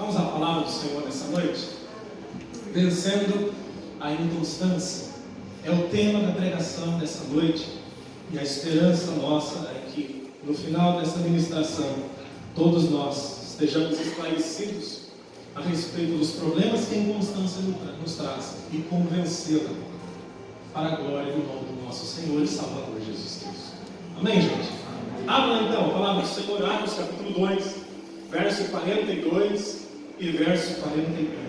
Vamos à palavra do Senhor nessa noite? Vencendo a inconstância. É o tema da pregação dessa noite. E a esperança nossa é que no final dessa ministração todos nós estejamos esclarecidos a respeito dos problemas que a inconstância nos traz e convencê-la para a glória do nome do nosso Senhor e Salvador Jesus Cristo. Amém, gente? Abra então a palavra do Senhor, Atos capítulo 2, verso 42 e verso 43.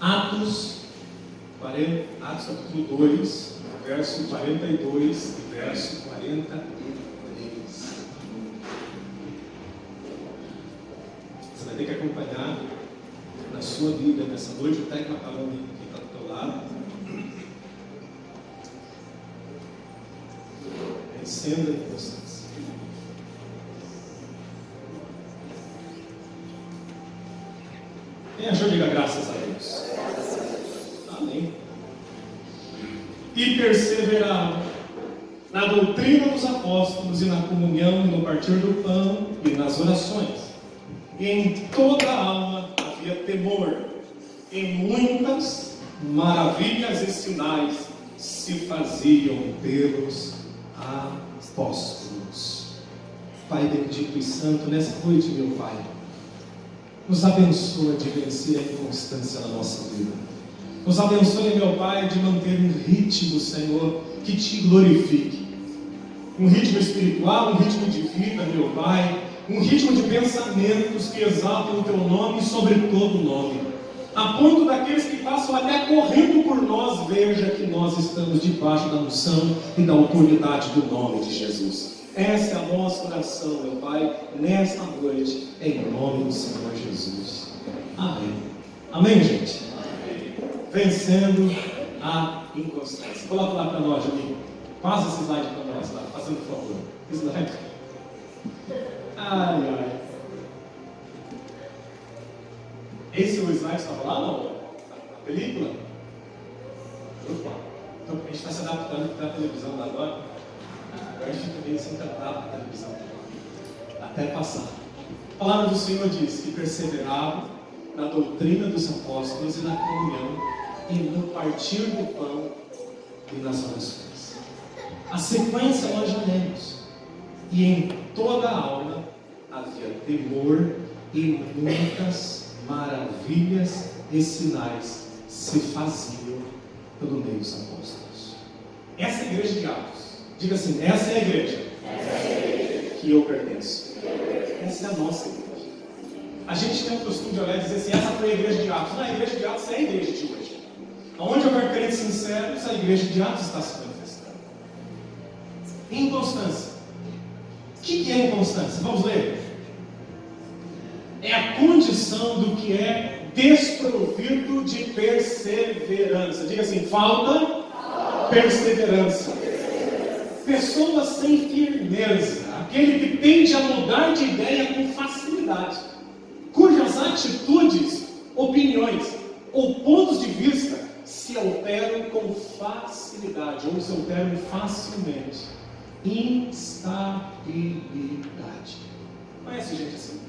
Atos capítulo 2, verso 42 e verso 43. Você vai ter que acompanhar na sua Bíblia nessa noite, o técnico falando que está do teu lado. Vencendo a inconstância. Quem achou, diga graças a Deus. Amém. E perseveravam na doutrina dos apóstolos e na comunhão e no partir do pão e nas orações. E em toda a alma havia temor. E muitas maravilhas e sinais se faziam pelos apóstolos. Pai bendito e santo, nessa noite, meu Pai, nos abençoa de vencer a inconstância na nossa vida. Nos abençoe, meu Pai, de manter um ritmo, Senhor, que te glorifique. Um ritmo espiritual, um ritmo de vida, meu Pai. Um ritmo de pensamentos que exaltem o Teu nome sobre todo nome. A ponto daqueles que passam até correndo por nós, veja que nós estamos debaixo da unção e da autoridade do nome de Jesus. Essa é a nossa oração, meu Pai, nesta noite, em nome do Senhor Jesus. Amém. Amém, gente? Vencendo a inconstância. Coloca lá para nós, amigo. Passa esse slide para nós lá, fazendo favor. Slide. Ai, ai. Esse é o slide que estava lá, não? Na película? Opa. Então, a gente está se adaptando para a televisão agora. Agora a gente fica meio desencantado com a televisão. Até passar. A palavra do Senhor diz que perseveravam na doutrina dos apóstolos e na comunhão e no partir do pão e nas orações. A sequência nós já lemos. E em toda a alma havia temor e muitas maravilhas e sinais se faziam pelo meio dos apóstolos. Essa é a igreja de Atos. Diga assim, essa é a igreja que eu pertenço. Essa é a nossa igreja. A gente tem o costume de olhar e dizer assim, essa foi a igreja de Atos. Não, a igreja de Atos é a igreja de hoje. Onde houver crentes sinceros, a igreja de Atos está se manifestando. Inconstância. O que é inconstância? Vamos ler. É a condição do que é desprovido de perseverança. Diga assim, falta perseverança. Pessoas sem firmeza. Aquele que tende a mudar de ideia com facilidade. Cujas atitudes, opiniões ou pontos de vista se alteram com facilidade, ou se alteram facilmente. Instabilidade. Conhece gente assim?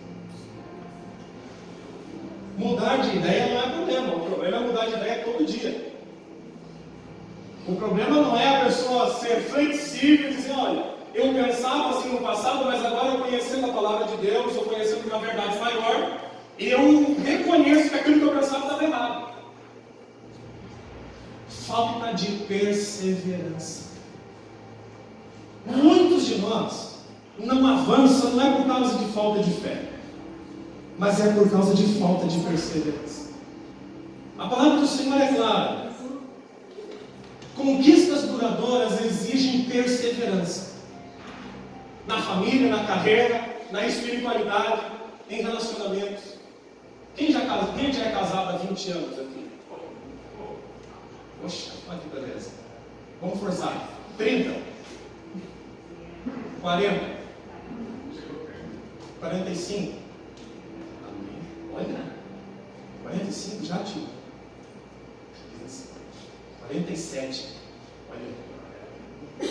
Mudar de ideia não é problema. O problema é mudar de ideia todo dia. O problema não é a pessoa ser flexível e dizer, olha, eu pensava assim no passado, mas agora eu conhecendo a palavra de Deus, eu conhecendo uma verdade maior, eu reconheço que aquilo que eu pensava estava errado. Falta de perseverança. Muitos de nós não avançam, não é por causa de falta de fé, mas é por causa de falta de perseverança. A palavra do Senhor é clara. Conquistas duradouras exigem perseverança. Na família, na carreira, na espiritualidade, em relacionamentos. Quem já é casado há 20 anos aqui? Poxa, olha que beleza. Vamos forçar. 30, 40, 45, Olha, 45 já, tio? 47. Olha.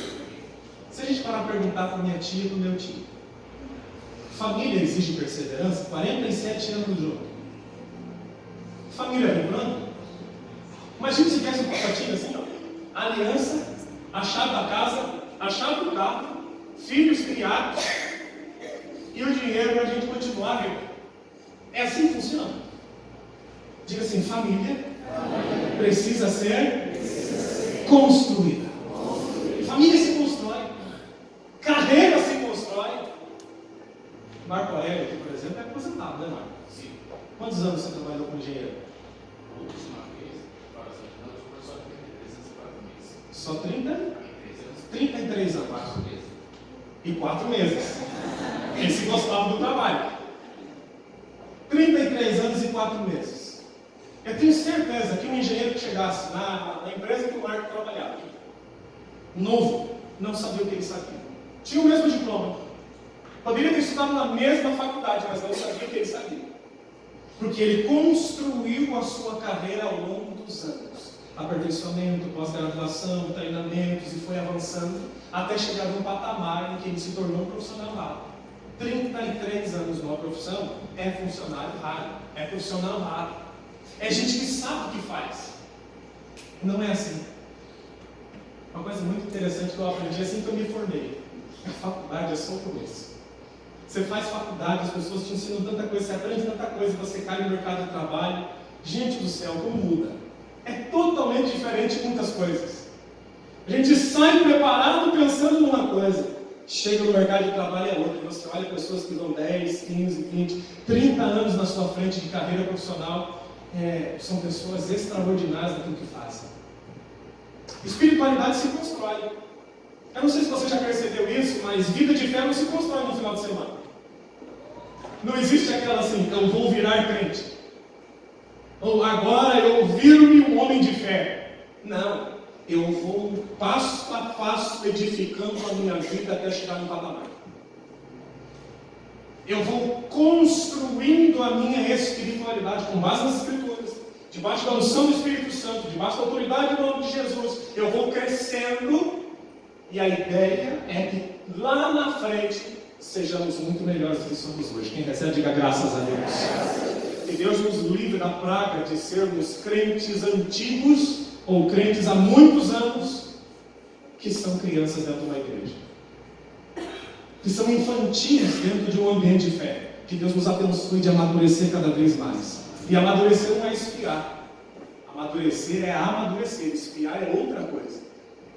Se a gente parar para perguntar para minha tia e para o meu tio, família exige perseverança? 47 anos junto. Família lembrando? Imagina se tivesse um pacotinho assim, ó. Aliança, a chave da casa, a chave do carro, filhos criados e o dinheiro para a gente continuar vivendo. É assim que funciona. Diga assim, família precisa ser construída. Família se constrói. Carreira se constrói. Marco Aurélio aqui, por exemplo, é aposentado, né, Marco? Sim. Quantos anos você trabalhou como engenheiro? Só 33 anos. E 4 meses. Ele se gostava do trabalho. 33 anos e 4 meses. Eu tenho certeza que um engenheiro que chegasse na empresa que o Marco trabalhava, novo, não sabia o que ele sabia. Tinha o mesmo diploma. Poderia ter estudado na mesma faculdade, mas não sabia o que ele sabia. Porque ele construiu a sua carreira ao longo dos anos. Aperfeiçoamento, pós-graduação, treinamentos, e foi avançando até chegar num patamar em que ele se tornou um profissional raro. 33 anos numa profissão é funcionário raro, é profissional raro. É gente que sabe o que faz. Não é assim. Uma coisa muito interessante que eu aprendi assim que eu me formei. A faculdade é só o começo. Você faz faculdade, as pessoas te ensinam tanta coisa, você aprende tanta coisa, você cai no mercado de trabalho. Gente do céu, como muda. É totalmente diferente de muitas coisas. A gente sai preparado pensando numa coisa. Chega no mercado de trabalho é outra. Você olha pessoas que dão 10, 15, 20, 30 anos na sua frente de carreira profissional. São pessoas extraordinárias naquilo que fazem. Espiritualidade se constrói. Eu não sei se você já percebeu isso, mas vida de fé não se constrói no final de semana. Não existe aquela assim, eu vou virar crente. Ou agora eu viro-me um homem de fé. Não. Eu vou passo a passo edificando a minha vida até chegar no patamar. Eu vou construindo a minha espiritualidade com base nas Escrituras, debaixo da unção do Espírito Santo, debaixo da autoridade do nome de Jesus. Eu vou crescendo e a ideia é que lá na frente sejamos muito melhores do que somos hoje. Quem recebe, diga graças a Deus. Que Deus nos livre da praga de sermos crentes antigos ou crentes há muitos anos que são crianças dentro de uma igreja, que são infantis dentro de um ambiente de fé. Que Deus nos abençoe de amadurecer cada vez mais. E amadurecer não é espiar. Amadurecer é amadurecer. Espiar é outra coisa.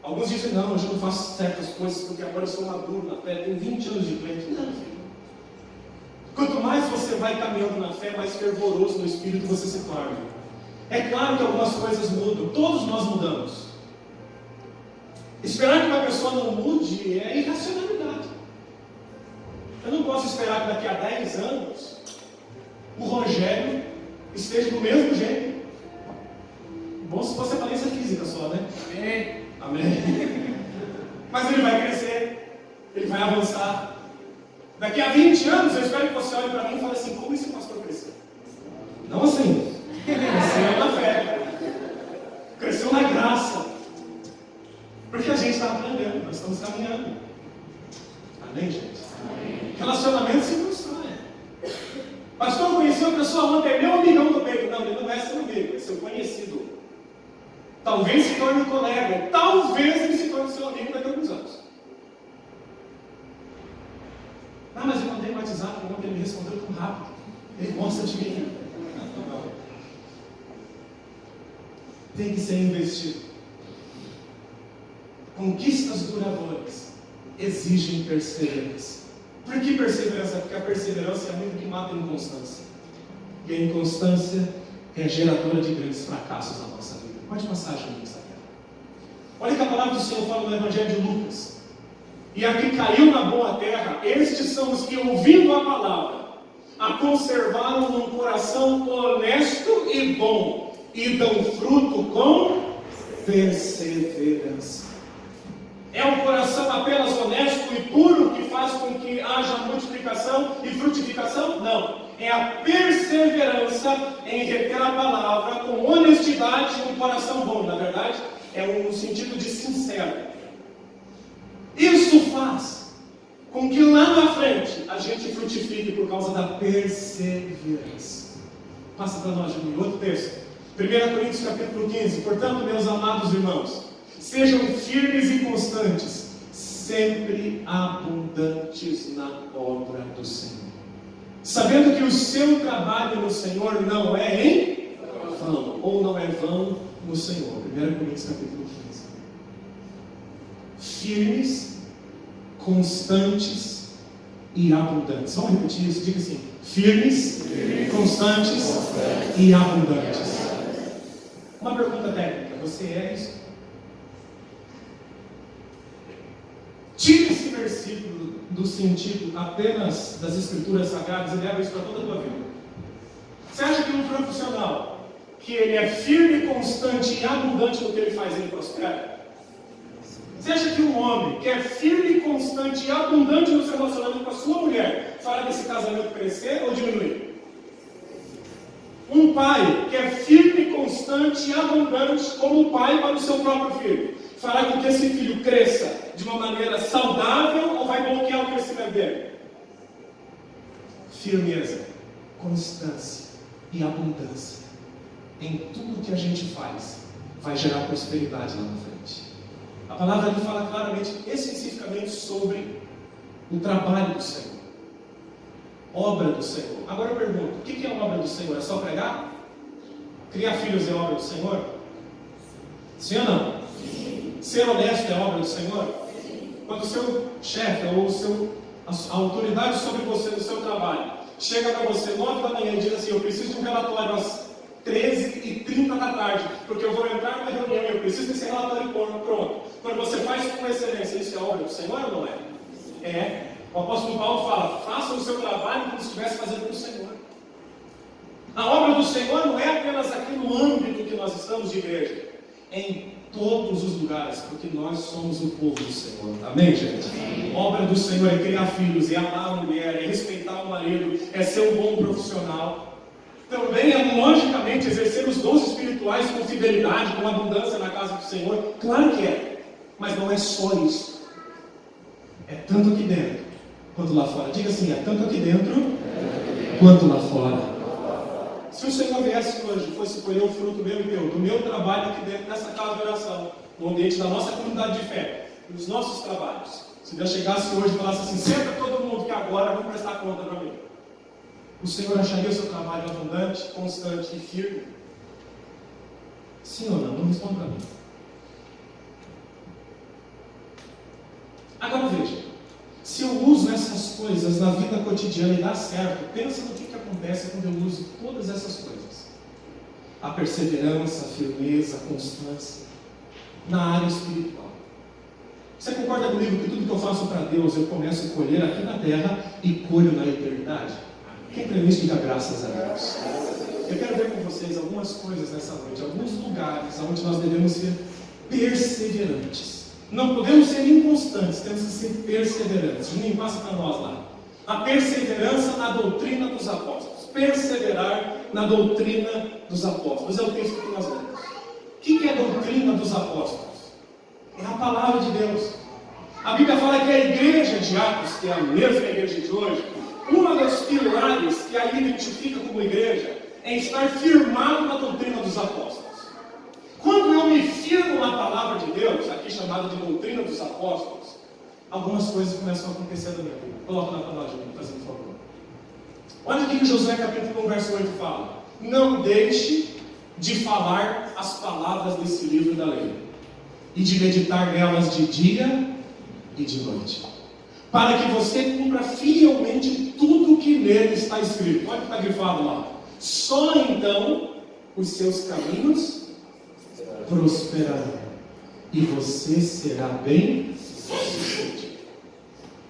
Alguns dizem, não, eu já não faço certas coisas porque agora eu sou maduro na fé, tenho 20 anos de crente. Não. Quanto mais você vai caminhando na fé, mais fervoroso no Espírito você se torna. É claro que algumas coisas mudam, todos nós mudamos. Esperar que uma pessoa não mude é irracionalidade. Eu não posso esperar que daqui a 10 anos o Rogério esteja do mesmo jeito. Bom se fosse aparência física só, né? Amém. Amém. Mas ele vai crescer, ele vai avançar. Daqui a 20 anos eu espero que você olhe para mim e fale assim, como esse pastor cresceu? Não assim. Cresceu na fé. Cresceu na graça. Porque a gente está aprendendo, nós estamos caminhando. Amém, gente? Amém. Relacionamento se constrói. Pastor, eu conheci uma pessoa ontem, é meu amigão do peito. Não, ele não é seu amigo, é seu conhecido. Talvez se torne colega, talvez ele se torne seu amigo daqui a alguns anos. Ah, mas eu mandei um WhatsApp ontem, ele me respondeu tão rápido. Ele gosta de mim. Não. Tem que ser investido. Conquistas duradouras exigem perseverança. Por que perseverança? Porque a perseverança é muito que mata a inconstância. E a inconstância é geradora de grandes fracassos na nossa vida. Pode passar, Júlio, essa tela. Olha que a palavra do Senhor fala no Evangelho de Lucas. E a que caiu na boa terra, estes são os que, ouvindo a palavra, a conservaram num coração honesto e bom, e dão fruto com perseverança. É um coração apenas honesto e puro que faz com que haja multiplicação e frutificação? Não. É a perseverança em reter a palavra com honestidade e um coração bom. Na verdade, é um sentido de sincero. Isso faz com que lá na frente a gente frutifique por causa da perseverança. Passa para nós, Júnior, outro texto. 1 Coríntios capítulo 15. Portanto, meus amados irmãos, sejam firmes e constantes, sempre abundantes na obra do Senhor, sabendo que o seu trabalho no Senhor não é em vão, ou não é vão no Senhor. 1 Coríntios capítulo 15. Firmes, constantes e abundantes. Vamos repetir isso? Diga assim: firmes, constantes e abundantes. Uma pergunta técnica: você é isso? Tira esse versículo do sentido apenas das Escrituras Sagradas e leva isso para toda a tua vida. Você acha que um profissional que ele é firme, constante e abundante no que ele faz, ele prospera? Você acha que um homem que é firme, constante e abundante no seu relacionamento com a sua mulher fará desse casamento crescer ou diminuir? Um pai que é firme, constante e abundante como pai para o seu próprio filho fará com que esse filho cresça de uma maneira saudável ou vai bloquear o crescimento dele? Firmeza, constância e abundância em tudo que a gente faz vai gerar prosperidade lá na frente. A palavra aqui fala claramente, especificamente sobre o trabalho do Senhor, obra do Senhor. Agora eu pergunto, o que é a obra do Senhor? É só pregar? Criar filhos é obra do Senhor? Sim ou não? Sim. Ser honesto é obra do Senhor? Sim. Quando o seu chefe ou a autoridade sobre você no seu trabalho chega para você 9 da manhã e diz assim: eu preciso de um relatório às 13h30 da tarde, porque eu vou entrar numa reunião e eu preciso desse relatório pronto. Quando você faz com excelência, isso é obra do Senhor ou não é? É. O apóstolo Paulo fala: faça o seu trabalho como se estivesse fazendo para o Senhor. A obra do Senhor não é apenas aqui no âmbito que nós estamos de igreja, em todos os lugares, porque nós somos o povo do Senhor. Amém, gente? Amém. Obra do Senhor é criar filhos, é amar a mulher, é respeitar o marido, é ser um bom profissional. Também é, logicamente, exercer os dons espirituais com fidelidade, com abundância na casa do Senhor. Claro que é, mas não é só isso. É tanto aqui dentro quanto lá fora. Diga assim: é tanto aqui dentro quanto lá fora. Se o Senhor viesse hoje, fosse colher um fruto meu e teu, do meu trabalho aqui dentro dessa casa de oração, no ambiente da nossa comunidade de fé, nos nossos trabalhos, se Deus chegasse hoje e falasse assim: senta todo mundo que agora vamos prestar conta para mim, o Senhor acharia o seu trabalho abundante, constante e firme? Sim ou não? Não responda para mim. Agora veja, se eu uso essas coisas na vida cotidiana e dá certo, pensa no que acontece quando eu uso todas essas coisas: a perseverança, a firmeza, a constância na área espiritual. Você concorda comigo que tudo que eu faço para Deus eu começo a colher aqui na terra e colho na eternidade? Quem crê nisso, diga graças a Deus. Eu quero ver com vocês algumas coisas nessa noite, alguns lugares onde nós devemos ser perseverantes. Não podemos ser inconstantes, temos que ser perseverantes. Juninho, passa para nós lá. A perseverança na doutrina dos apóstolos. Perseverar na doutrina dos apóstolos. É o texto que nós lemos. O que é a doutrina dos apóstolos? É a palavra de Deus. A Bíblia fala que a igreja de Atos, que é a mesma igreja de hoje, uma das pilares que a identifica como igreja é estar firmado na doutrina dos apóstolos. Quando eu me firmo na palavra de Deus, aqui chamada de doutrina dos apóstolos, algumas coisas começam a acontecer na minha vida. Coloca na palavra, fazendo favor. Olha aqui em Josué capítulo 1, verso 8 fala: não deixe de falar as palavras desse livro da lei, e de meditar nelas de dia e de noite, para que você cumpra fielmente tudo o que nele está escrito. Olha o que está grifado lá: só então os seus caminhos prosperarão e você será bem sucedido.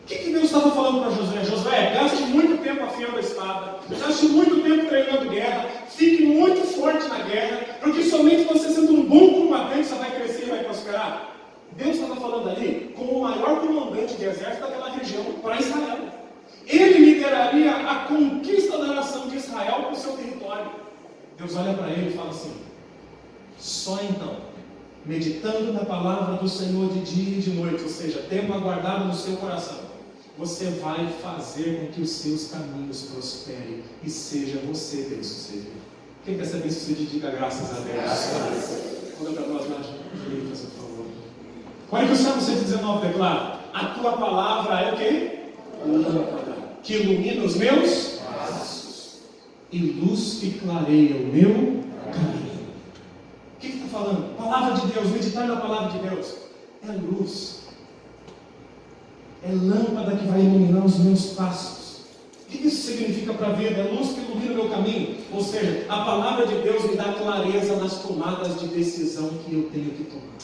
O que Deus estava falando para Josué? Josué, gaste muito tempo afiando a espada, gaste muito tempo treinando guerra, fique muito forte na guerra, porque somente você sendo um bom combatente você vai crescer e vai prosperar. Deus estava falando ali, Deus olha para ele e fala assim: só então, meditando na palavra do Senhor de dia e de noite, ou seja, tendo aguardado no seu coração, você vai fazer com que os seus caminhos prosperem e seja você bem-sucedido. Quem quer ser bem-sucedido, diga graças a Deus. Olha para nós, por favor. Olha que o Salmo 119 declara: a tua palavra é o quê? Lâmpada que ilumina os meus passos e luz que clareia o meu caminho. O que está falando? Palavra de Deus, meditar na palavra de Deus é luz, é lâmpada que vai iluminar os meus passos. O que isso significa para a vida? É luz que ilumina o meu caminho. Ou seja, a palavra de Deus me dá clareza nas tomadas de decisão que eu tenho que tomar.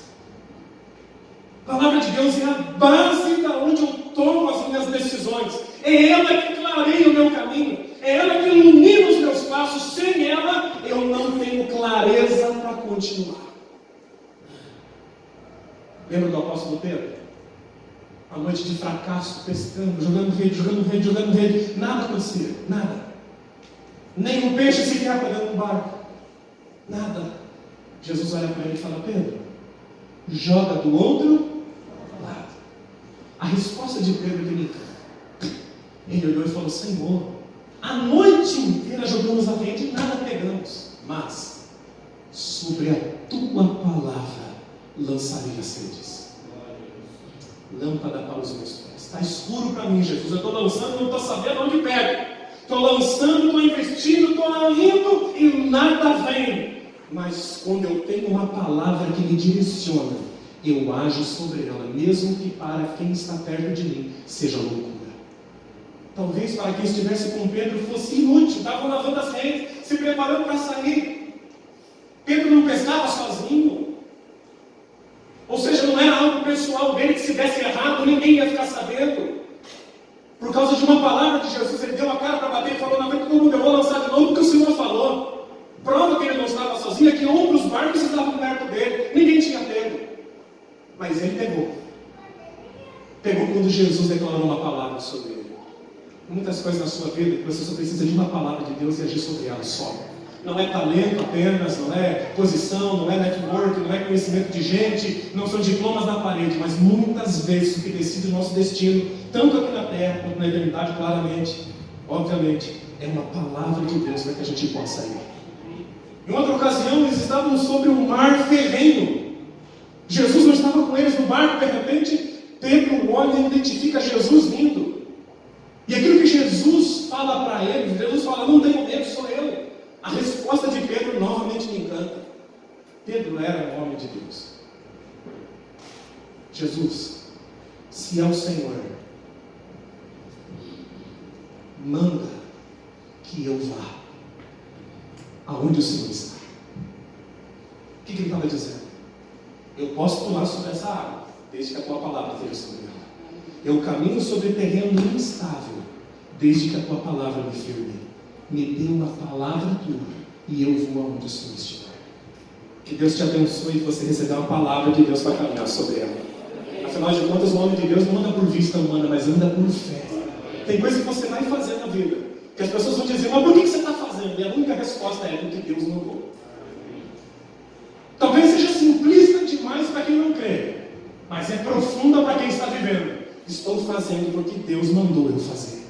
A palavra de Deus é a base da onde eu tomo as minhas decisões. É ela que clareia o meu caminho. É ela que ilumina os meus passos. Sem ela, eu não tenho clareza para continuar. Lembra do apóstolo Pedro? A noite de fracasso, pescando, jogando rede, nada acontecia, nada. Nem um peixe sequer para dentro do barco. Nada. Jesus olha para ele e fala: Pedro, joga do outro lado. A resposta de Pedro é que me encanta. Ele olhou e falou: Senhor, a noite inteira jogamos a rede e nada pegamos, mas sobre a tua palavra lançarei as redes. Lâmpada para os meus pés. Está escuro para mim, Jesus. Eu estou lançando, não estou sabendo onde pego. Estou lançando, estou investindo, estou indo e nada vem. Mas quando eu tenho uma palavra que me direciona, eu ajo sobre ela, mesmo que para quem está perto de mim seja loucura. Talvez para quem estivesse com Pedro fosse inútil. Estavam lavando as redes, se preparando para sair. Pedro não pescava sozinho. Ou seja, não era algo pessoal dele, que se desse errado, ninguém ia ficar sabendo. Por causa de uma palavra de Jesus, ele deu a cara para bater e falou na frente de todo mundo: eu vou lançar de novo, porque o Senhor falou. Prova que ele não estava sozinho, é que outros barcos estavam perto dele, ninguém tinha pego. Mas ele pegou. Pegou quando Jesus declarou uma palavra sobre ele. Muitas coisas na sua vida que você só precisa de uma palavra de Deus e agir sobre ela só. Não é talento apenas, não é posição, não é network, não é conhecimento de gente, não são diplomas na parede, mas muitas vezes o que decide o nosso destino, tanto aqui na terra quanto na eternidade, claramente, obviamente, é uma palavra de Deus para que a gente possa ir. Em outra ocasião, eles estavam sobre um mar ferrenho. Jesus não estava com eles no barco, de repente, Pedro olha e identifica Jesus vindo. E aquilo que Jesus fala para eles, Jesus fala: não tenham medo, sou eu. A resposta de Pedro novamente me encanta. Pedro era um homem de Deus. Jesus, se é o Senhor, manda que eu vá aonde o Senhor está. O que ele estava dizendo? Eu posso pular sobre essa água, desde que a tua palavra esteja sobre ela. Eu caminho sobre terreno instável, desde que a tua palavra me firme. Me dê uma palavra tua e eu vou aonde o Senhor estiver. Que Deus te abençoe e você receber uma palavra de Deus para caminhar sobre ela. Afinal de contas, o homem de Deus não anda por vista humana, mas anda por fé. Tem coisa que você vai fazer na vida, que as pessoas vão dizer: mas por que você está fazendo? E a única resposta é: porque Deus mandou. Talvez seja simplista demais para quem não crê, mas é profunda para quem está vivendo. Estou fazendo porque Deus mandou eu fazer.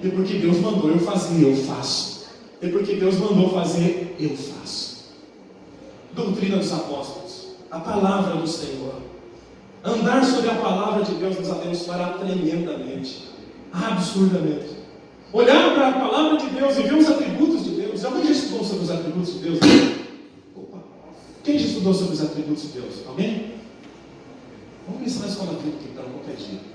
E porque Deus mandou eu fazer, eu faço. E porque Deus mandou fazer, eu faço. Doutrina dos apóstolos, a palavra do Senhor. Andar sobre a palavra de Deus nos abençoará tremendamente, absurdamente. Olhar para a palavra de Deus e ver os atributos de Deus. Alguém já estudou sobre os atributos de Deus? Opa. Quem já estudou sobre os atributos de Deus? Alguém? Vamos pensar na escola bíblica então, qualquer dia.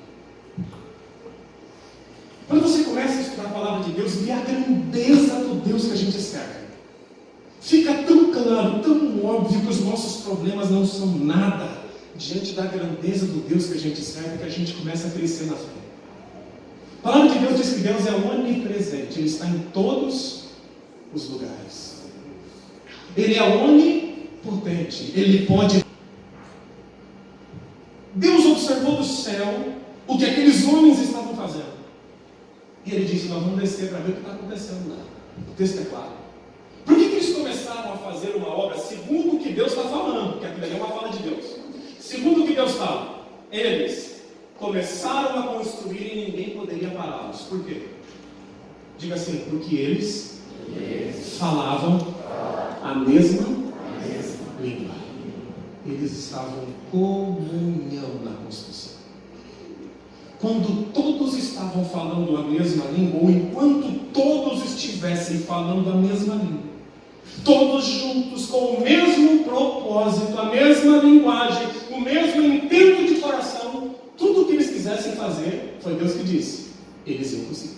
Quando você começa a estudar a palavra de Deus, vê a grandeza do Deus que a gente serve. Fica tão claro, tão óbvio que os nossos problemas não são nada diante da grandeza do Deus que a gente serve, que a gente começa a crescer na fé. A palavra de Deus diz que Deus é onipresente, Ele está em todos os lugares. Ele é onipotente, Ele pode. Deus observou do céu o que aqueles homens estavam fazendo. E Ele disse: nós vamos descer para ver o que está acontecendo lá. O texto é claro. Por que eles começaram começaram a fazer uma obra segundo o que Deus está falando, porque aquilo ali é uma fala de Deus. Segundo o que Deus fala, eles começaram a construir e ninguém poderia pará-los. Por quê? Diga assim, porque eles falavam a mesma língua. Eles estavam em comunhão na construção. Quando todos estavam falando a mesma língua, ou enquanto todos estivessem falando a mesma língua, todos juntos com o mesmo propósito, a mesma linguagem, o mesmo intento de coração, tudo o que eles quisessem fazer, foi Deus que disse, eles iam conseguir.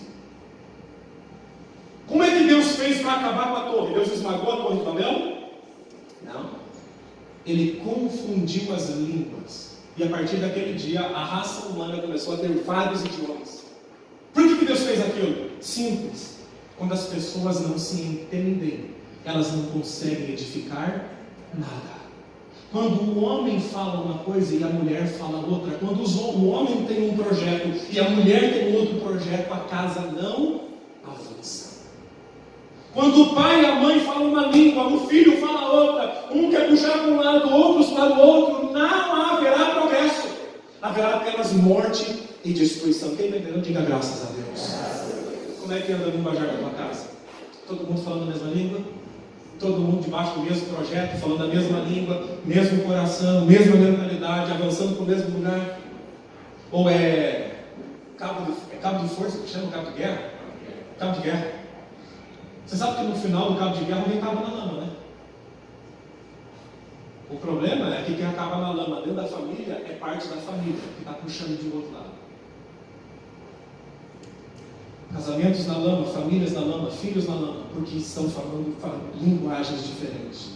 Como é que Deus fez para acabar com a torre? Deus esmagou a torre de Babel? Não. Ele confundiu as línguas. E a partir daquele dia, a raça humana começou a ter vários idiomas. Por que Deus fez aquilo? Simples. Quando as pessoas não se entendem, elas não conseguem edificar nada. Quando o homem fala uma coisa e a mulher fala outra, quando o homem tem um projeto e a mulher tem outro projeto, a casa não avança. Quando o pai e a mãe falam uma língua, o filho fala outra, um quer puxar para um lado, outros para o outro, não haverá progresso. Haverá apenas morte e destruição. Quem está entendendo, diga graças a Deus. Como é que anda a linguajar da tua casa? Todo mundo falando a mesma língua? Todo mundo debaixo do mesmo projeto, falando a mesma língua, mesmo coração, mesma mentalidade, avançando para o mesmo lugar? Ou é cabo de força que chama cabo de guerra? Cabo de guerra. Você sabe que no final do cabo de guerra alguém acaba na lama, né? O problema é que quem acaba na lama dentro da família é parte da família que está puxando de outro lado. Casamentos na lama, famílias na lama, filhos na lama, porque estão falando linguagens diferentes.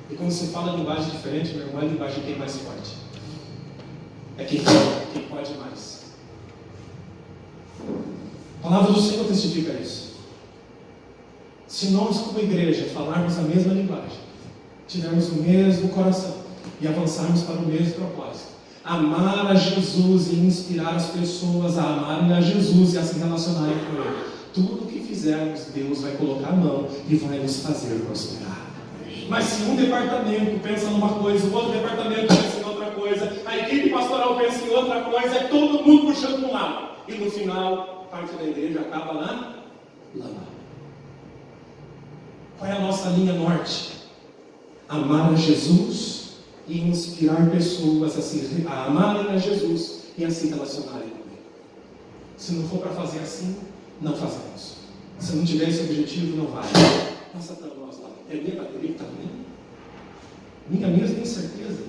E quando você fala linguagem diferente, meu irmão, é a linguagem de quem é mais forte. É quem pode mais. A palavra do Senhor testifica isso. Se nós, como igreja, falarmos a mesma linguagem, tivermos o mesmo coração e avançarmos para o mesmo propósito, amar a Jesus e inspirar as pessoas a amarem a Jesus e a se relacionarem com Ele, tudo o que fizermos, Deus vai colocar a mão e vai nos fazer prosperar. Mas se um departamento pensa numa coisa, o outro departamento pensa em outra coisa, a equipe pastoral pensa em outra coisa, é todo mundo puxando para um lado, e no final, parte da igreja acaba na lama. Qual é a nossa linha norte? Amar a Jesus e inspirar pessoas a amarem a Jesus e a se relacionarem com Ele. Se não for para fazer assim, não fazemos. Se não tiver esse objetivo, não vai. Passa para nós lá. É minha bateria que está ruim? Minha mesmo, tenho certeza.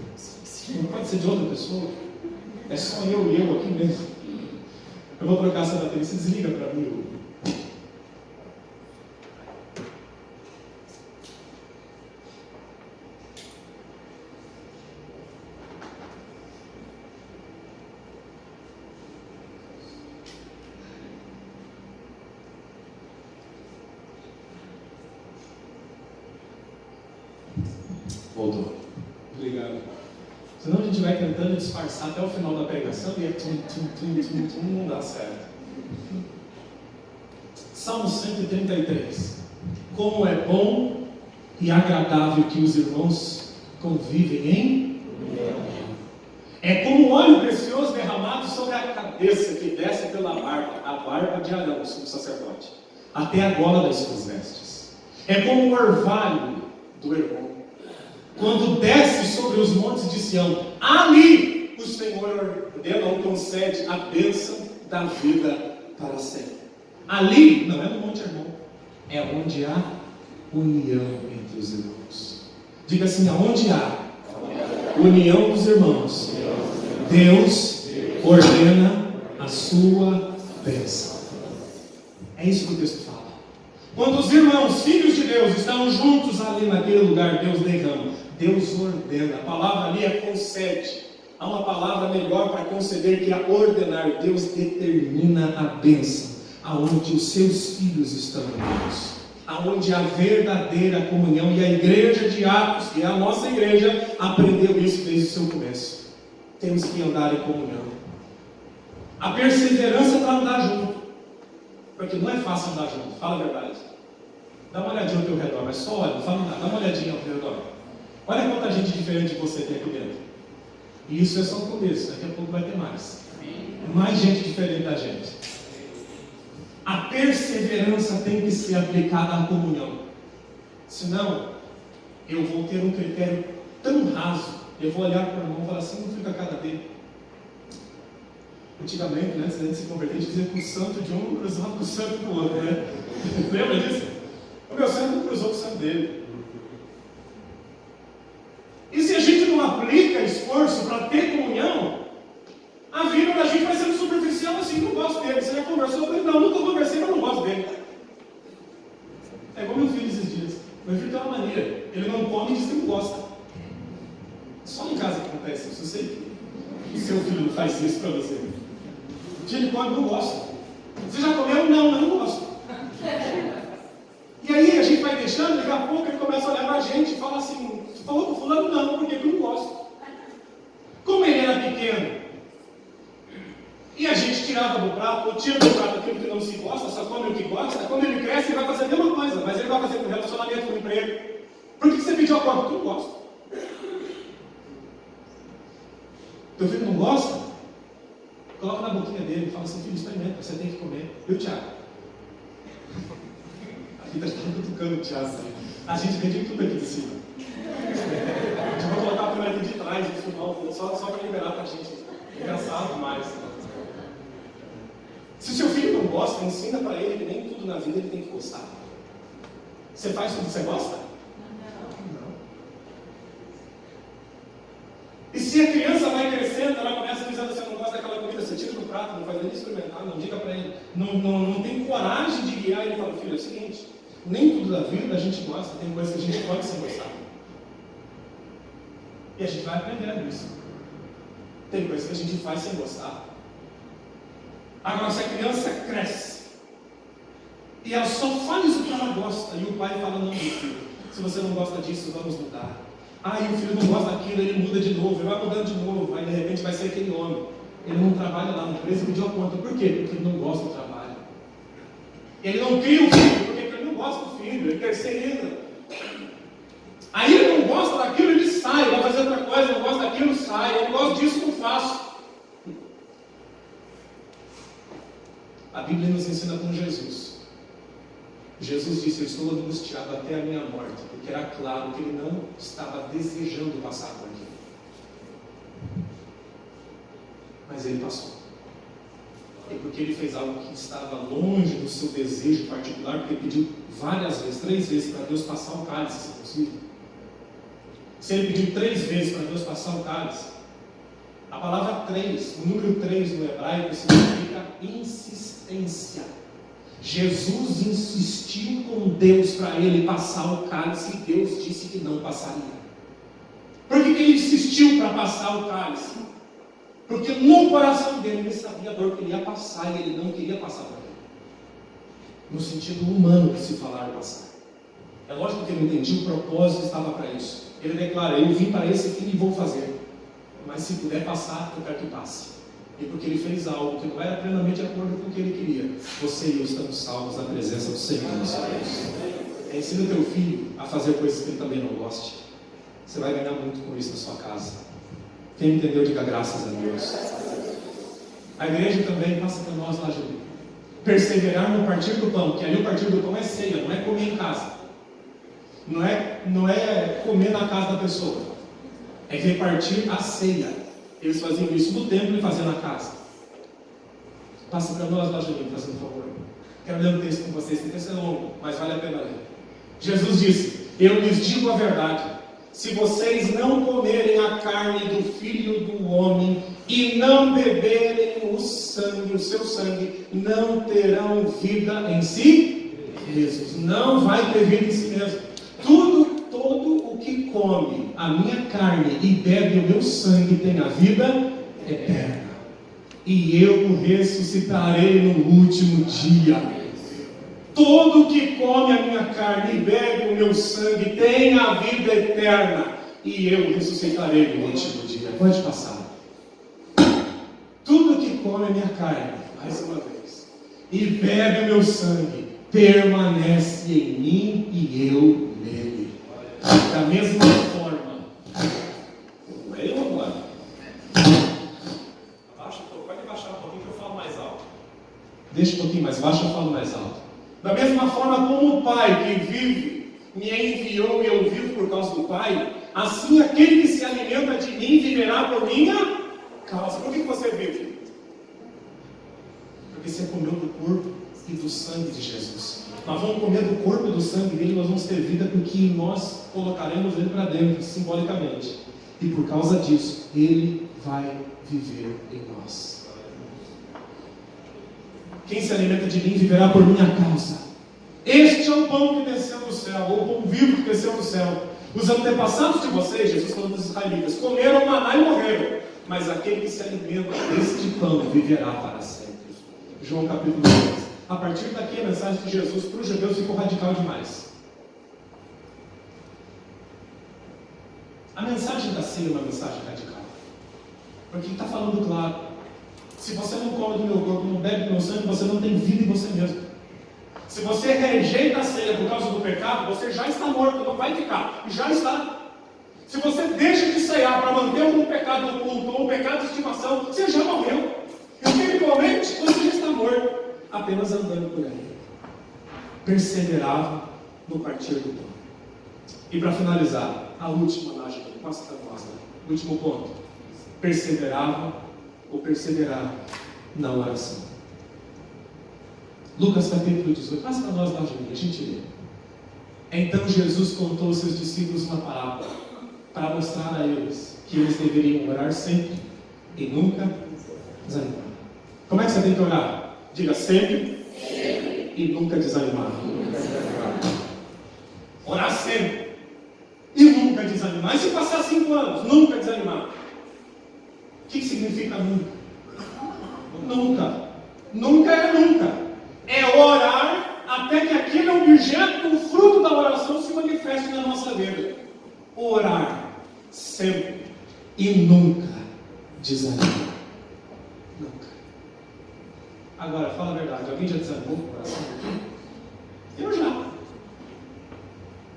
Não pode ser de outra pessoa. É só eu e eu aqui mesmo. Eu vou trocar essa bateria. Você desliga para mim. Voltou. Obrigado. Senão a gente vai tentando disfarçar até o final da pregação e não dá certo. Salmo 133. Como é bom e agradável que os irmãos convivem em união. É como óleo precioso derramado sobre a cabeça que desce pela barba, a barba de Arão, o sacerdote, até a gola das suas vestes. É como o orvalho do Hermon, quando desce sobre os montes de Sião, ali o Senhor ordena ou concede a bênção da vida para sempre. Ali, não é no Monte Hermon, é onde há união entre os irmãos. Diga assim, aonde há união dos irmãos, Deus ordena a sua bênção. É isso que o texto fala. Quando os irmãos, filhos de Deus, estão juntos ali naquele lugar, Deus derrama, Deus ordena. A palavra ali é concede. Há uma palavra melhor para conceder que a ordenar. Deus determina a bênção aonde os seus filhos estão unidos, aonde a verdadeira comunhão. E a igreja de Atos, que é a nossa igreja, aprendeu isso desde o seu começo. Temos que andar em comunhão. A perseverança para andar junto, porque não é fácil andar junto, fala a verdade. Dá uma olhadinha ao teu redor, mas só olha, não fala nada, dá uma olhadinha ao teu redor. Olha quanta gente diferente de você tem aqui dentro. E isso é só o começo, daqui a pouco vai ter mais. Mais gente diferente da gente. A perseverança tem que ser aplicada à comunhão. Senão, eu vou ter um critério tão raso. Eu vou olhar para o irmão e falar assim, não fica a cara dele. Antigamente, né, antes de se converter, a gente dizia que o santo de um cruzava com o santo do outro, né? Lembra disso? O meu santo não cruzou com o santo dele. E se a gente não aplica esforço para ter comunhão, a vida da gente vai sendo superficial assim, não gosto dele. Você já conversou com ele? Não, nunca conversei, mas não gosto dele. É igual meu filho esses dias. Meu filho tem uma maneira, ele não come e diz que não gosta. Só em casa que acontece isso. Eu sei que o seu filho não faz isso para você. O filho come e não gosta. Você já comeu? Não, mas não gosto. E aí a gente vai deixando, daqui a pouco ele começa a olhar para a gente e fala assim, você falou com o fulano? Não, porque eu não gosto. Como ele era pequeno, e a gente tirava do prato, ou tira do prato aquilo que não se gosta, só come o que gosta, quando ele cresce ele vai fazer a mesma coisa, mas ele vai fazer com relacionamento, com emprego. Por que você pediu a conta? Porque eu não gosto. Teu filho não gosta? Coloca na boquinha dele e fala assim, filho, experimenta, você tem que comer. E o Tiago? A vida está cutucando o Tiago. A gente vende tudo aqui de cima. A gente vai colocar a câmera aqui de trás, só para liberar para a gente. Engraçado demais. Se o seu filho não gosta, ensina para ele que nem tudo na vida ele tem que gostar. Você faz tudo que você gosta? Não. E se a criança vai crescendo, ela começa dizendo que você não gosta daquela comida, você tira do prato, não faz nem experimentar, não diga para ele, não tem coragem de guiar ele e fala, filho, é o seguinte, nem tudo da vida a gente gosta, tem coisas que a gente pode sem gostar. E a gente vai aprendendo isso. Tem coisas que a gente faz sem gostar. Agora, se a criança cresce e ela só faz o que ela gosta, e o pai fala, não, meu filho, se você não gosta disso, vamos mudar. E o filho não gosta daquilo, ele muda de novo, ele vai mudando de novo, aí de repente vai ser aquele homem. Ele não trabalha lá na empresa e pediu a conta. Por quê? Porque ele não gosta do trabalho. Ele não cria o filho, porque ele não gosta do filho, ele terceiriza. Aí ele não gosta daquilo, ele sai, vai fazer outra coisa, não gosta daquilo, sai, ele gosta disso, não faço. A Bíblia nos ensina com Jesus. Jesus disse, eu estou angustiado até a minha morte, porque era claro que ele não estava desejando passar por aquilo. Mas ele passou. E porque ele fez algo que estava longe do seu desejo particular, porque ele pediu várias vezes, 3 vezes para Deus passar o cálice, se possível. Se ele pediu 3 vezes para Deus passar o cálice, a palavra 3, o número 3 no hebraico significa insistência. Jesus insistiu com Deus para ele passar o cálice e Deus disse que não passaria. Por que ele insistiu para passar o cálice? Porque no coração dele ele sabia a dor que ele ia passar e ele não queria passar por ele. No sentido humano de se falar passar. É lógico que ele entendia o propósito estava para isso. Ele declara, eu vim para esse fim e vou fazer. Mas se puder passar, eu quero que passe. E porque ele fez algo que não era plenamente de acordo com o que ele queria, você e eu estamos salvos na presença do Senhor. Ensina o teu filho a fazer coisas que ele também não goste. Você vai ganhar muito com isso na sua casa. Quem entendeu, diga graças a Deus. A igreja também passa para nós lá, Júlio. Perseverar no partir do pão, que ali o partir do pão é ceia, não é comer em casa. Não é comer na casa da pessoa. É repartir a ceia. Eles faziam isso no templo e faziam na casa. Passa para nós lá, Julinho, fazendo um favor. Quero ler um texto com vocês, esse texto é longo, mas vale a pena ler. Jesus disse, eu lhes digo a verdade, se vocês não comerem a carne do Filho do Homem e não beberem o seu sangue, não terão vida em si mesmos. Não vai ter vida em si mesmo. Todo o que come a minha carne e bebe o meu sangue tem a vida eterna. E eu o ressuscitarei no último dia. Todo o que come a minha carne e bebe o meu sangue tem a vida eterna. E eu o ressuscitarei no último dia. Pode passar. Tudo que come a minha carne, mais uma vez, e bebe o meu sangue, permanece em mim e eu nele. Da mesma forma. Não é eu agora. Pode baixar um pouquinho que eu falo mais alto. Deixa um pouquinho mais baixo, eu falo mais alto. Da mesma forma como o Pai que vive me enviou e eu vivo por causa do Pai, assim aquele que se alimenta de mim viverá por minha causa. Por que você vive? Porque você comeu do corpo e do sangue de Jesus. Nós vamos comer do corpo e do sangue dele, nós vamos ter vida porque nós colocaremos ele para dentro, simbolicamente. E por causa disso, ele vai viver em nós. Quem se alimenta de mim viverá por minha causa. Este é o pão que desceu do céu, ou o pão vivo que desceu do céu. Os antepassados de vocês, Jesus falando dos israelitas, comeram maná e morreram. Mas aquele que se alimenta deste pão viverá para sempre. João capítulo 10. A partir daqui a mensagem de Jesus para os judeus ficou radical demais. A mensagem da ceia é uma mensagem radical. Porque está falando claro. Se você não come do meu corpo, não bebe do meu sangue, você não tem vida em você mesmo. Se você rejeita a ceia por causa do pecado, você já está morto, não vai ficar. Já está. Se você deixa de ceiar para manter algum pecado oculto ou um pecado de estimação, você já morreu. Espiritualmente, você já está morto, apenas andando por aí. Perseverava no partir do pão. E para finalizar, a última imagem, passa para nós, o último ponto. Perseverava ou perseverar na oração. Lucas capítulo 18, passa para nós lá, a gente lê. Então Jesus contou aos seus discípulos uma parábola, para mostrar a eles que eles deveriam orar sempre e nunca desanimar. Como é que você tem que orar? Diga sempre e nunca desanimar. Orar sempre e nunca desanimar. E se passar 5 anos, nunca desanimar. O que significa nunca? Nunca. Nunca é nunca. É orar até que aquele objeto, o fruto da oração, se manifeste na nossa vida. Orar sempre e nunca desanimar. Nunca. Agora, fala a verdade. Alguém já desanimou com o coração aqui? Eu já.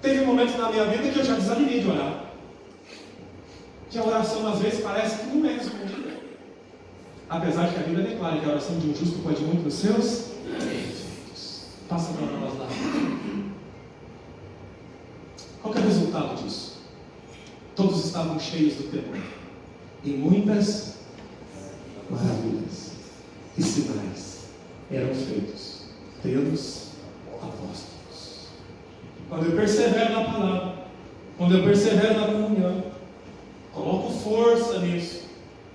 Teve momentos na minha vida que eu já desanimei de orar. Que a oração às vezes parece que não é respondida. Apesar de que a Bíblia declara que a oração de um justo pode muito nos seus efeitos. Passa para nós lá. Qual que é o resultado disso? Todos estavam cheios do temor. E muitas maravilhas e sinais eram feitos pelos apóstolos. Quando eu persevero na palavra, quando eu persevero na comunhão, coloco força nisso.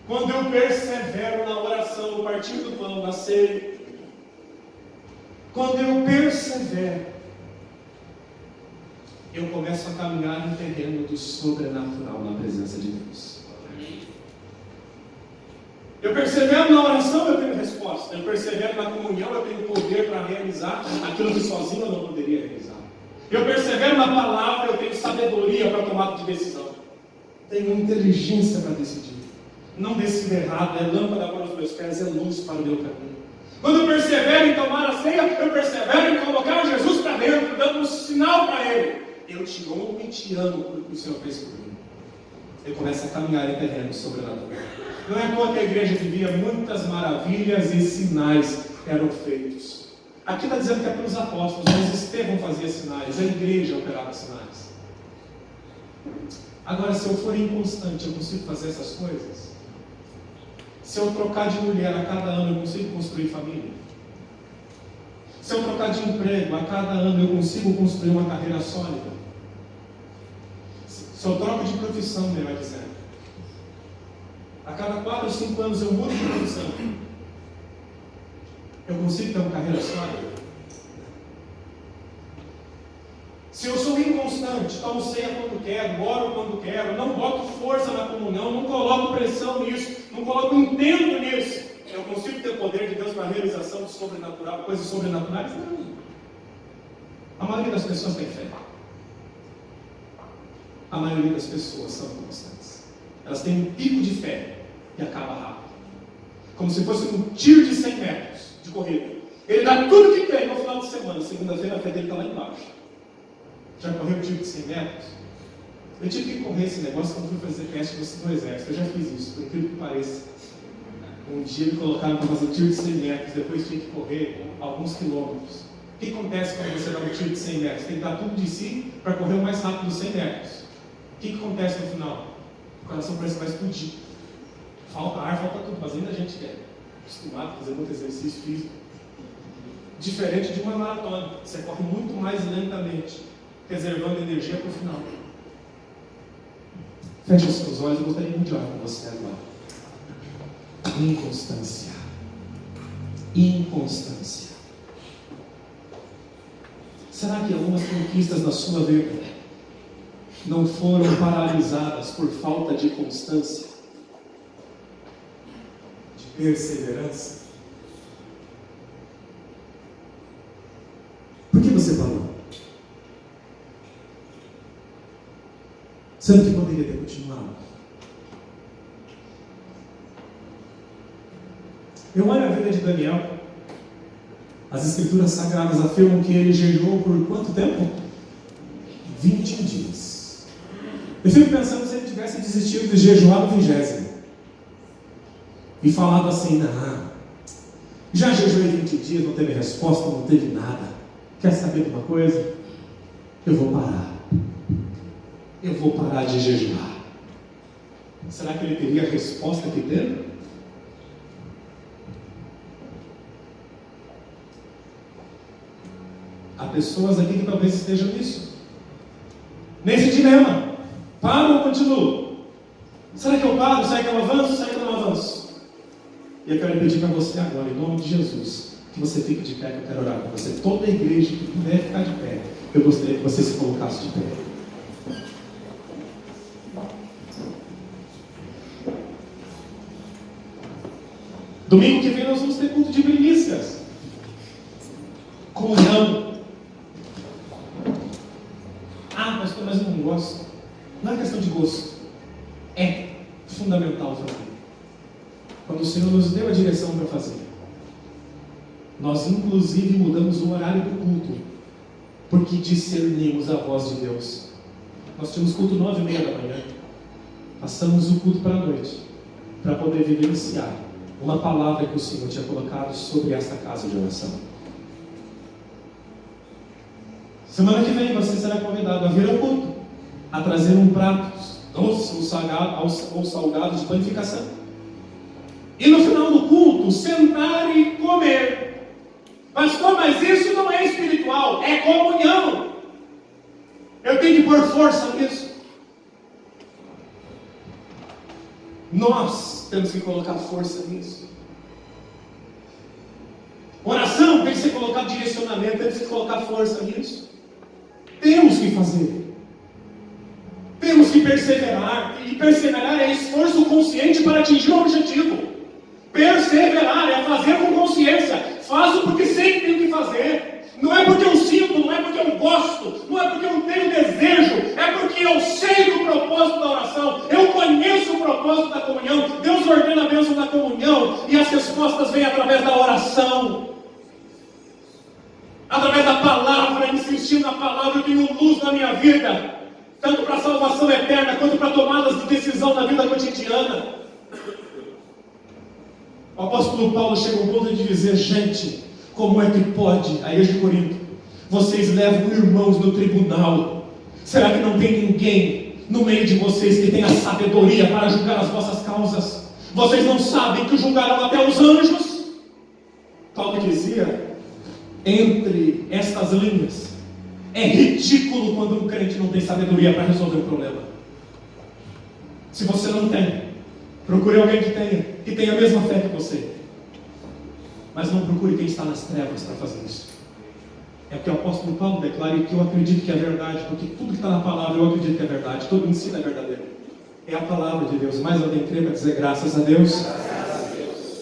Quando eu persevero na oração, no partir do pão, na ceia, quando eu persevero, eu começo a caminhar no terreno do sobrenatural na presença de Deus. Eu persevero na oração, eu tenho resposta. Eu persevero na comunhão, eu tenho poder para realizar aquilo que sozinho eu não poderia realizar. Eu persevero na palavra, eu tenho sabedoria para tomar de decisão. Tenho inteligência para decidir. Não decido errado, é lâmpada para os meus pés, é luz para o meu caminho. Quando eu persevero em tomar a ceia, eu persevero em colocar Jesus para dentro, dando um sinal para Ele. Eu te honro e te amo por que o Senhor fez por mim. Eu começo a caminhar em terreno sobrenatural. Não é à toa que a igreja vivia muitas maravilhas e sinais eram feitos. Aqui está dizendo que é pelos apóstolos, mas Estevão fazia sinais, a igreja operava sinais. Agora, se eu for inconstante, eu consigo fazer essas coisas? Se eu trocar de mulher a cada ano, eu consigo construir família? Se eu trocar de emprego a cada ano, eu consigo construir uma carreira sólida? Se eu troco de profissão, melhor dizendo, a cada 4 ou 5 anos eu mudo de profissão, eu consigo ter uma carreira sólida? Se eu sou inconstante, tomo ceia quando quero, oro quando quero, não boto força na comunhão, não coloco pressão nisso, não coloco intento nisso, eu consigo ter o poder de Deus para a realização do sobrenatural, coisas sobrenaturais? Não. A maioria das pessoas tem fé. A maioria das pessoas são inconstantes. Elas têm um pico de fé e acaba rápido. Como se fosse um tiro de 100 metros de corrida. Ele dá tudo que tem no final de semana. Segunda-feira a fé dele está lá embaixo. Já correu um tiro de 100 metros? Eu tive que correr esse negócio quando fui fazer teste no exército. Eu já fiz isso, por incrível que pareça. Um dia me colocaram para fazer um tiro de 100 metros, depois tinha que correr alguns quilômetros. O que acontece quando você dá um tiro de 100 metros? Tem que dar tudo de si para correr o mais rápido dos 100 metros. O que acontece no final? O coração parece que vai explodir. Falta ar, falta tudo, mas ainda a gente é acostumado a fazer muito exercício físico. Diferente de uma maratona, você corre muito mais lentamente, reservando energia para o final. Feche os seus olhos, eu gostaria muito de orar com você agora. Inconstância. Inconstância. Será que algumas conquistas na sua vida não foram paralisadas por falta de constância? De perseverança? Por que você parou? Sendo que poderia ter continuado. Eu olho a vida de Daniel. As escrituras sagradas afirmam que ele jejuou por quanto tempo? 20 dias. Eu fico pensando se ele tivesse desistido de jejuar no 20º e falado assim: não, já jejuei 20 dias, não teve resposta, não teve nada. Quer saber de uma coisa? Eu vou parar. Eu vou parar de jejuar. Será que ele teria a resposta que teve? Há pessoas aqui que talvez estejam nisso, nesse dilema. Paro ou continuo? Será que eu paro? Será que eu avanço? Será que eu não avanço? E eu quero pedir para você agora, em nome de Jesus, que você fique de pé, que eu quero orar com você. Toda a igreja que puder ficar de pé, eu gostaria que você se colocasse de pé. Domingo que vem nós vamos ter culto de primícias. Comunhão. Mas eu não gosto. Não é questão de gosto. É fundamental também. Quando o Senhor nos deu a direção para fazer, nós inclusive mudamos o horário do culto, porque discernimos a voz de Deus. Nós tínhamos culto 9h30 da manhã. Passamos o culto para a noite, para poder vivenciar uma palavra que o Senhor tinha colocado sobre esta casa de oração. Semana que vem você será convidado a vir ao culto, a trazer um prato doce ou salgado de panificação. E no final do culto, sentar e comer. Mas isso não é espiritual, é comunhão. Eu tenho que pôr força nisso. Nós temos que colocar força nisso. Oração tem que ser colocado direcionamento, temos que colocar força nisso. Temos que fazer. Temos que perseverar. E perseverar é esforço consciente para atingir o objetivo. Perseverar é fazer com consciência. Faço porque sei que tenho que fazer. Não é porque eu sinto, não é porque eu gosto, não é porque eu tenho desejo, é porque eu sei do propósito da oração, eu conheço o propósito da comunhão. Deus ordena a bênção da comunhão e as respostas vêm através da oração, através da palavra. Insistindo na palavra, eu tenho luz na minha vida, tanto para a salvação eterna quanto para tomadas de decisão na vida cotidiana. O apóstolo Paulo chega ao ponto de dizer: gente, como é que pode, a igreja de Corinto, vocês levam irmãos no tribunal? Será que não tem ninguém no meio de vocês que tenha sabedoria para julgar as vossas causas? Vocês não sabem que julgarão até os anjos? Paulo dizia, entre estas linhas, é ridículo quando um crente não tem sabedoria para resolver o problema. Se você não tem, procure alguém que tenha a mesma fé que você. Mas não procure quem está nas trevas para fazer isso. É o que o apóstolo Paulo declara e que eu acredito que é verdade, porque tudo que está na palavra eu acredito que é verdade, todo ensino é verdadeiro. É a palavra de Deus, mas eu tenho que crer para dizer graças a Deus.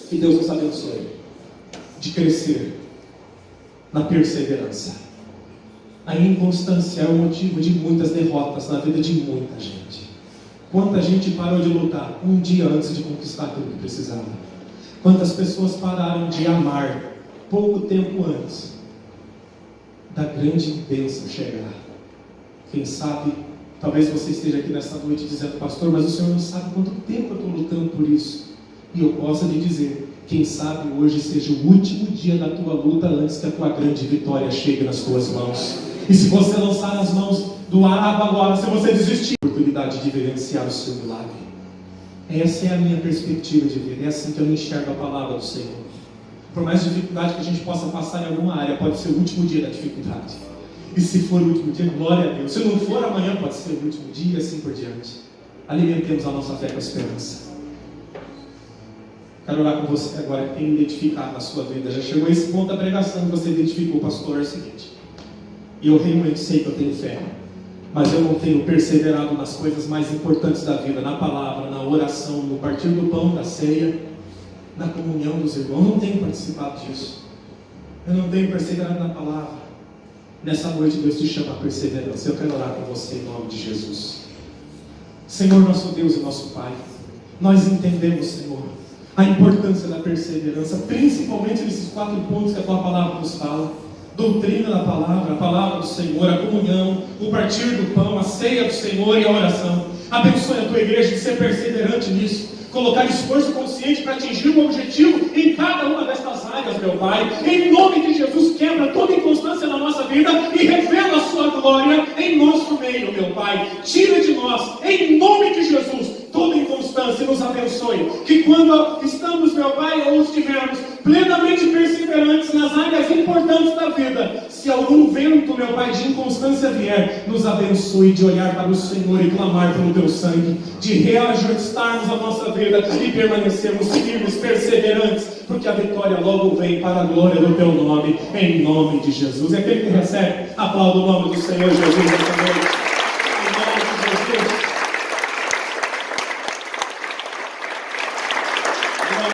Que Deus nos abençoe de crescer na perseverança. A inconstância é o motivo de muitas derrotas na vida de muita gente. Quanta gente parou de lutar um dia antes de conquistar aquilo que precisava? Quantas pessoas pararam de amar pouco tempo antes da grande bênção chegar? Quem sabe, talvez você esteja aqui nessa noite dizendo, pastor, mas o senhor não sabe quanto tempo eu estou lutando por isso. E eu posso lhe dizer, quem sabe hoje seja o último dia da tua luta antes que a tua grande vitória chegue nas tuas mãos. E se você lançar nas mãos do Abba agora, se você desistir, a oportunidade de vivenciar o seu milagre. Essa é a minha perspectiva de vida, é assim que eu enxergo a palavra do Senhor. Por mais dificuldade que a gente possa passar em alguma área, pode ser o último dia da dificuldade. E se for o último dia, glória a Deus. Se não for, amanhã pode ser o último dia, e assim por diante. Alimentemos a nossa fé com a esperança. Quero orar com você agora que tem identificado na sua vida. Já chegou a esse ponto da pregação que você identificou, pastor, é o seguinte. E eu realmente sei que eu tenho fé, mas eu não tenho perseverado nas coisas mais importantes da vida, na palavra, na oração, no partir do pão, da ceia, na comunhão dos irmãos. Eu não tenho participado disso. Eu não tenho perseverado na palavra. Nessa noite Deus te chama a perseverança. Eu quero orar com você em nome de Jesus. Senhor, nosso Deus e nosso Pai, nós entendemos, Senhor, a importância da perseverança, principalmente nesses 4 pontos que a Tua palavra nos fala. Doutrina da palavra, a palavra do Senhor, a comunhão, o partir do pão, a ceia do Senhor e a oração. Abençoe a Tua igreja de ser perseverante nisso, colocar esforço consciente para atingir o objetivo em cada uma destas áreas, meu Pai. Em nome de Jesus, quebra toda inconstância na nossa vida e revela a Sua glória em nosso meio, meu Pai. Tira de nós, em nome de Jesus, toda inconstância, e nos abençoe. Que quando estamos, meu Pai, ou estivermos plenamente perseverantes nas áreas importantes da vida, se algum vento, meu Pai, de inconstância vier, nos abençoe de olhar para o Senhor e clamar pelo Teu sangue, de reajustarmos a nossa vida e permanecermos firmes, perseverantes, porque a vitória logo vem para a glória do Teu nome, em nome de Jesus. E aquele que recebe, aplauda o nome do Senhor Jesus esta noite.